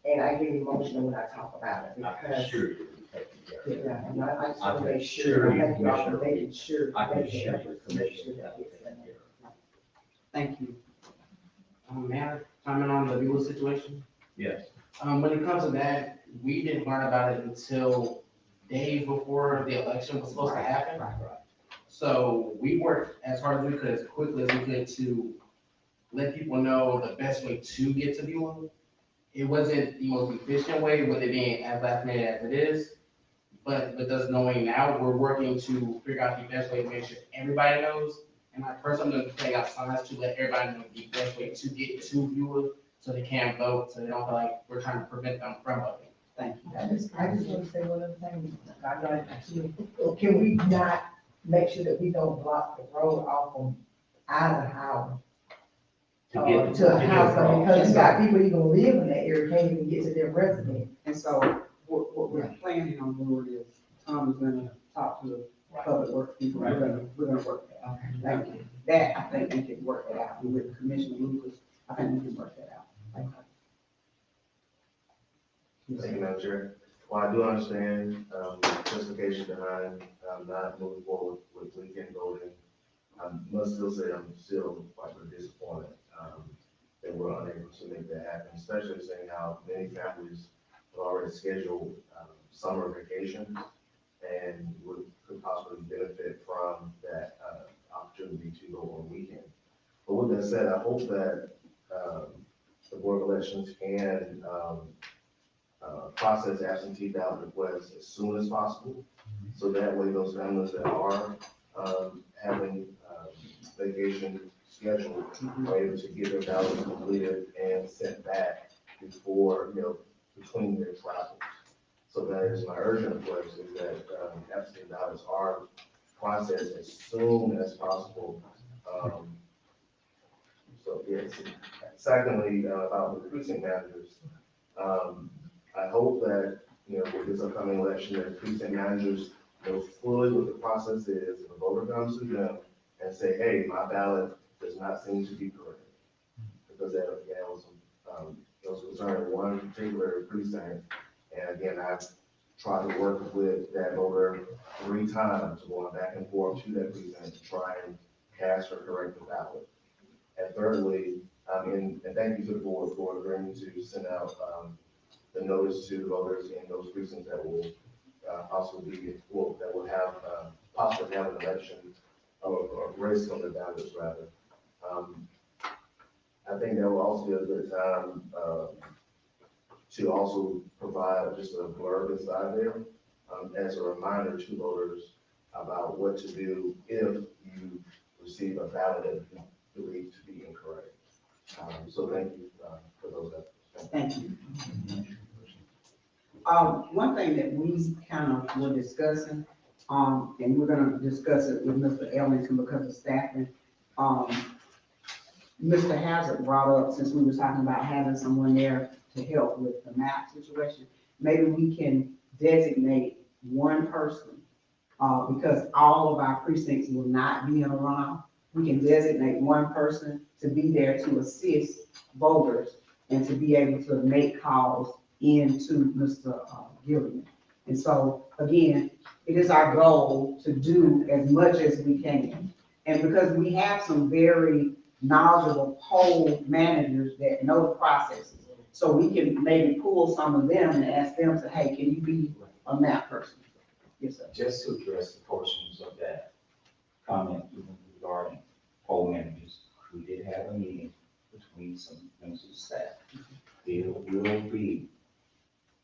and I get emotional when I talk about it, I can because, assure you. that we take care of it. yeah, and I just I want to can make assure sure, I you, thank you all for Commissioner, making sure. I can making assure you, efforts to make Commissioner, sure that that we it's take done. care of it. Thank you. May I comment on the legal situation? Yes. When it comes to that, we didn't learn about it until days before the election was supposed to happen. Right. So we worked as hard as we could, as quickly as we could, to let people know the best way to get to viewing. It wasn't the most efficient way, with it being as last minute as it is. But with us knowing now, we're working to figure out the best way to make sure everybody knows. And I personally am putting out signs to let everybody know the best way to get to viewers, so they can vote, so they don't feel like we're trying to prevent them from voting. Thank you. I just want to say one other thing. Can we not make sure that we don't block the road off from Eisenhower? To a house, because you got people even live in that area, can't even get to their residence. And so what we're planning on doing is Tom is gonna talk to the public works people. We're gonna work that out. Thank you. That, I think we can work that out. And with Commissioner Lucas, I think we can work that out. Thank you. Thank you, Madam Chair. Well, I do understand, justification behind, not moving forward with weekend voting. I must still say I'm still quite disappointed, that we're unable to make that happen, especially seeing how many families have already scheduled, summer vacations and could possibly benefit from that, opportunity to go on weekend. But with that said, I hope that, the Board of Elections can, process absentee ballot requests as soon as possible. So that way those families that are, having, vacation scheduled are able to get their ballots completed and sent back before, between their travels. So that is my urgent request, is that, absentee ballots are processed as soon as possible. So yes. Secondly, about the precinct managers, I hope that, with this upcoming election, that precinct managers know fully what the process is. If a voter comes to them and say, hey, my ballot does not seem to be correct, because that was concerned in one particular precinct. And again, I've tried to work with that voter 3 times, going back and forth to that precinct to try and cast or correct the ballot. And thirdly, and thank you to the board for agreeing to send out, the notice to the voters in those precincts that will that will have possibly have an election or race on the ballots rather. I think that will also be a good time to also provide just a blurb inside there as a reminder to voters about what to do if you receive a ballot that you believe to be incorrect. So thank you for those efforts. Thank you. One thing that we kind of were discussing, and we're gonna discuss it with Mr. Ellington because of staffing. Mr. Hazard brought up, since we were talking about having someone there to help with the map situation, maybe we can designate one person, because all of our precincts will not be in a runoff. We can designate one person to be there to assist voters and to be able to make calls into Mr. Gilliam. And so, again, it is our goal to do as much as we can. And because we have some very knowledgeable poll managers that know the processes, so we can maybe pull some of them and ask them to, hey, can you be a map person? Yes, sir. Just to address the portions of that comment regarding poll managers, we did have a meeting between some members of the staff. There will be,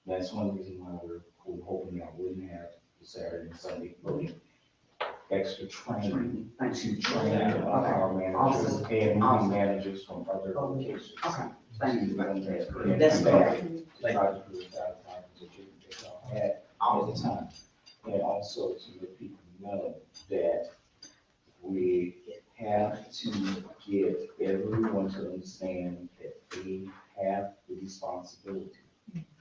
that's one reason why we're hoping that we wouldn't have the Saturday and Sunday voting. Extra training to train our managers and moving managers from other locations. Okay, thank you. That's correct. Try to prove that that you had all the time. And also to let people know that we have to get everyone to understand that they have the responsibility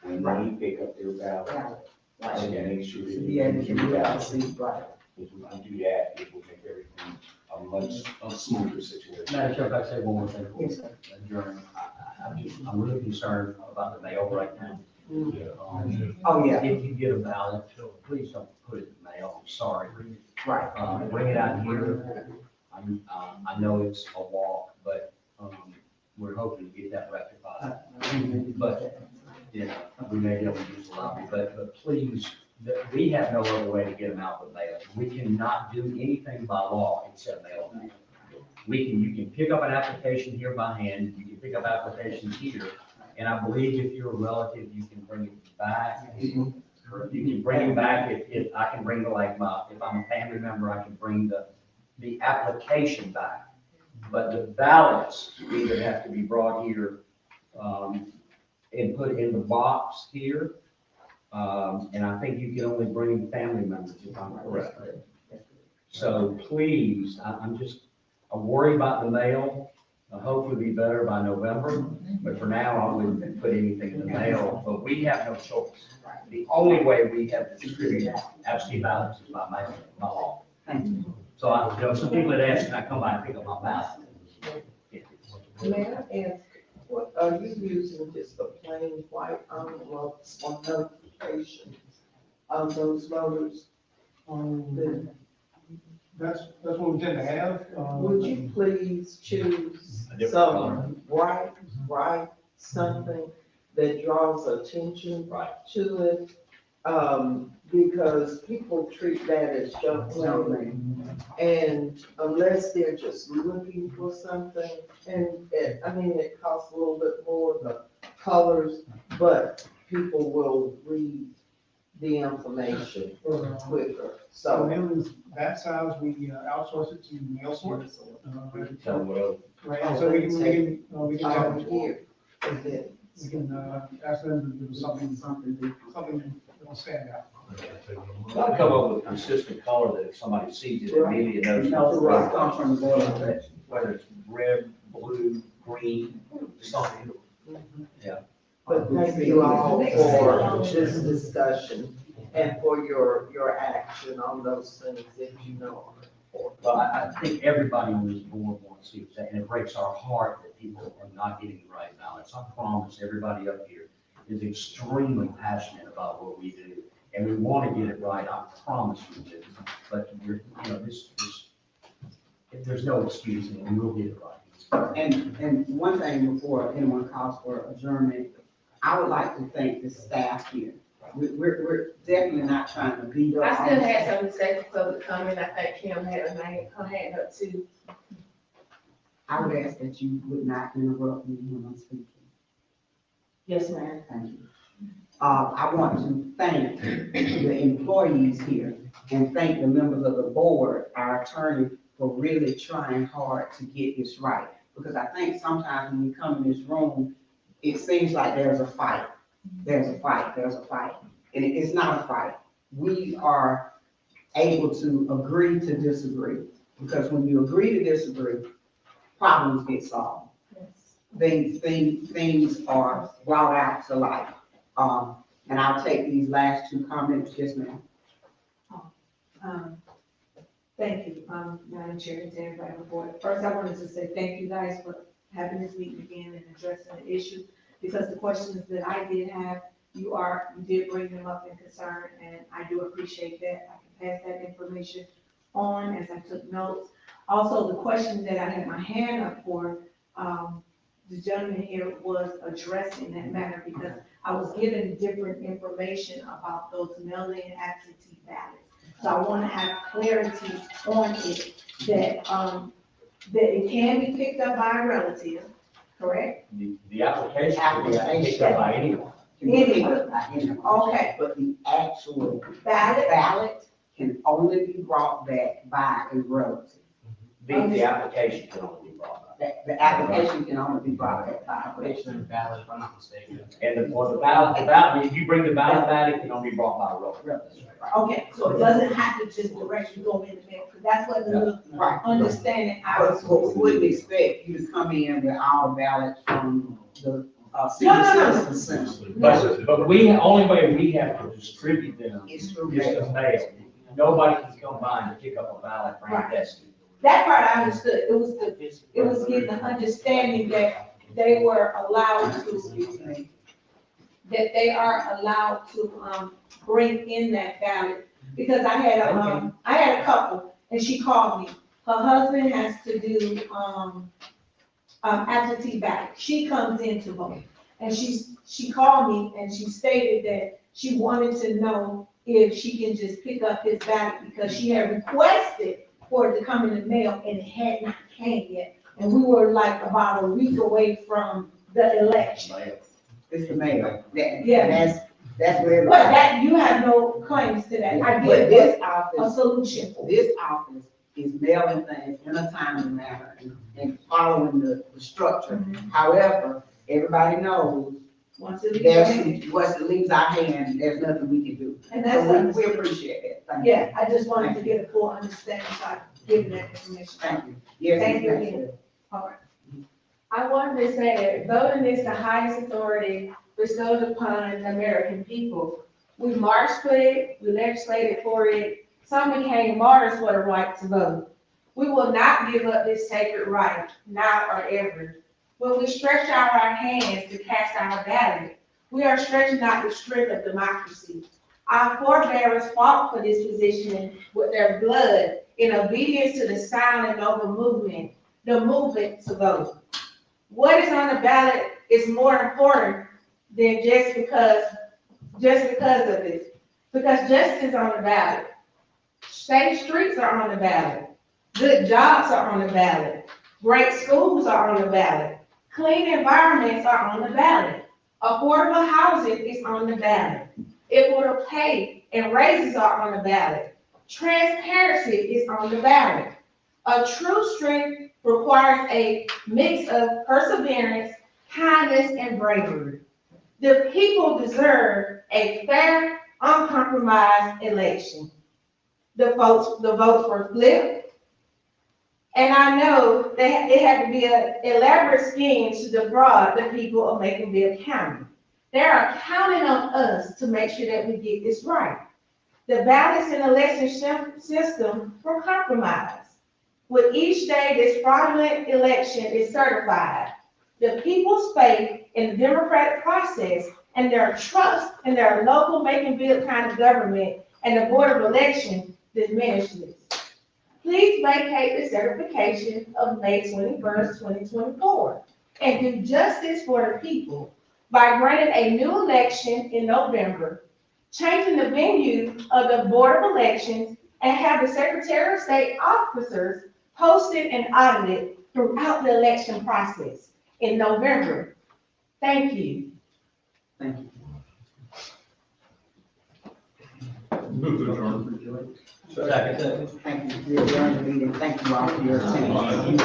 when they pick up their ballot. And make sure that Be able to do that, right. If we can do that, it will make everything a much smoother situation. Madam Chair, if I say one more thing. Yes, sir. Adjourn. I'm really concerned about the mail right now. Oh, yeah, If you get a ballot, please don't put it in the mail, I'm sorry. right. Bring it out here. I know it's a walk, but, we're hoping to get that rectified. But, yeah, we may be able to use the lobby, but please, we have no other way to get them out but mail. We cannot do anything by law except mail them. You can pick up an application here by hand, you can pick up applications here, and I believe if you're a relative, you can bring it back. You can bring it back, if I can bring if I'm a family member, I can bring the application back. But the ballots either have to be brought here, and put in the box here. And I think you can only bring family members if I'm correct. So please, I worry about the mail. I hope it'll be better by November, but for now, I wouldn't put anything in the mail, but we have no choice. The only way we have to distribute absentee ballots is by mail, by law. So some people had asked, can I come by and pick up my ballot? May I ask, what are you using, just a plain white envelopes or notification of those voters? That's what we tend to have. Would you please choose some write something that draws attention to it? Because people treat that as junk mail. And unless they're just looking for something, and it costs a little bit more, the colors, but people will read the information quicker. So, Mailings that size, we outsource it to mail sort. Tell them what Right, so we can here, and then we can ask them to do something that'll stand out. I'll come up with a consistent color that if somebody sees it, immediately knows Where it comes from the board of elections. whether it's red, blue, green, something. Yeah. but thank you all for this discussion and for your action on those things that you know are important. Well, I think everybody on this board wants to see that, and it breaks our heart that people are not getting the right balance. I promise everybody up here is extremely passionate about what we do, and we want to get it right. I promise you do. But there's no excuse, and we'll get it right. And one thing before anyone calls for adjournment, I would like to thank the staff here. We're definitely not trying to beat up. I still had something to say for public comment. I think Kim had her hand up too. I would ask that you would not interrupt me when I'm speaking. Yes, ma'am. Thank you. I want to thank the employees here and thank the members of the board, our attorney, for really trying hard to get this right. Because I think sometimes when you come in this room, it seems like there's a fight. There's a fight. And it's not a fight. We are able to agree to disagree. Because when you agree to disagree, problems get solved. Things are brought out to light. And I'll take these last two comments. Yes, ma'am. Thank you, Madam Chair, and to everybody on board. First, I wanted to say thank you guys for having this meeting again and addressing the issue, because the questions that I did have, you did bring them up in concern, and I do appreciate that. I can pass that information on as I took notes. Also, the question that I had my hand up for, the gentleman here was addressing that matter, because I was given different information about those mail-in absentee ballots. So I want to have clarity on it, that it can be picked up by a relative, correct? The application can be picked up by anyone. Okay. But the actual Ballot? ballot can only be brought back by a relative. The application can only be brought up. The application can only be brought back by a relative. It's valid, if I'm not mistaken. And the ballot, if you bring the ballot back, it can only be brought by a relative. Okay, so it doesn't have to just directly go in the mail, because that's what the Right. understanding I was. But we wouldn't expect you to come in with all the ballots from the senior No. citizen center. But only way we have to distribute them It's is through to mail. mail. Nobody can come by and pick up a ballot for any desk. That part I understood, it was getting the understanding that they were allowed to, that they are allowed to, bring in that ballot. Because I had a couple, and she called me. Her husband has to do, absentee ballot. She comes in to vote. And she called me and she stated that she wanted to know if she can just pick up his ballot because she had requested for it to come in the mail and it had not came yet. And we were like about a week away from the election. It's the mayor. Yeah. That's where. But that, you have no claims to that. I But get this a office, solution for it. this office is mailing things in a timely manner and following the structure. However, everybody knows Once it leaves your hand. there's, once it leaves our hand, there's nothing we can do. And that's So we understood. appreciate that. Thank you. Yeah, I just wanted to get a full understanding, so I give that information. Thank you. Yes, Thank you Ms. again. Maxwell. All right. I wanted to say that voting is the highest authority bestowed upon the American people. We marched for it, we legislated for it, some became martyrs for the right to vote. We will not give up this sacred right, now or ever. When we stretch out our hands to cast our ballot, we are stretching out the strength of democracy. Our forebears fought for this position with their blood in obedience to the silent and noble movement, the movement to vote. What is on the ballot is more important than just because of this. Because justice is on the ballot. Safe streets are on the ballot. Good jobs are on the ballot. Great schools are on the ballot. Clean environments are on the ballot. Affordable housing is on the ballot. Equitable pay and raises are on the ballot. Transparency is on the ballot. A true strength requires a mix of perseverance, kindness, and bravery. The people deserve a fair, uncompromised election. The votes were flipped, and I know that it had to be an elaborate scheme to defraud the people of Macon-Bibb County. They are counting on us to make sure that we get this right. The ballots and election system were compromised. With each day this fraudulent election is certified, the people's faith in the democratic process and their trust in their local Macon-Bibb County government and the Board of Election diminishes. Please vacate the certification of May 21st, 2024, and do justice for the people by granting a new election in November, changing the venue of the Board of Elections, and have the Secretary of State officers posted and audited throughout the election process in November. Thank you. Thank you. Move to adjourn. Second. Thank you. We adjourn the meeting. Thank you all for your attention.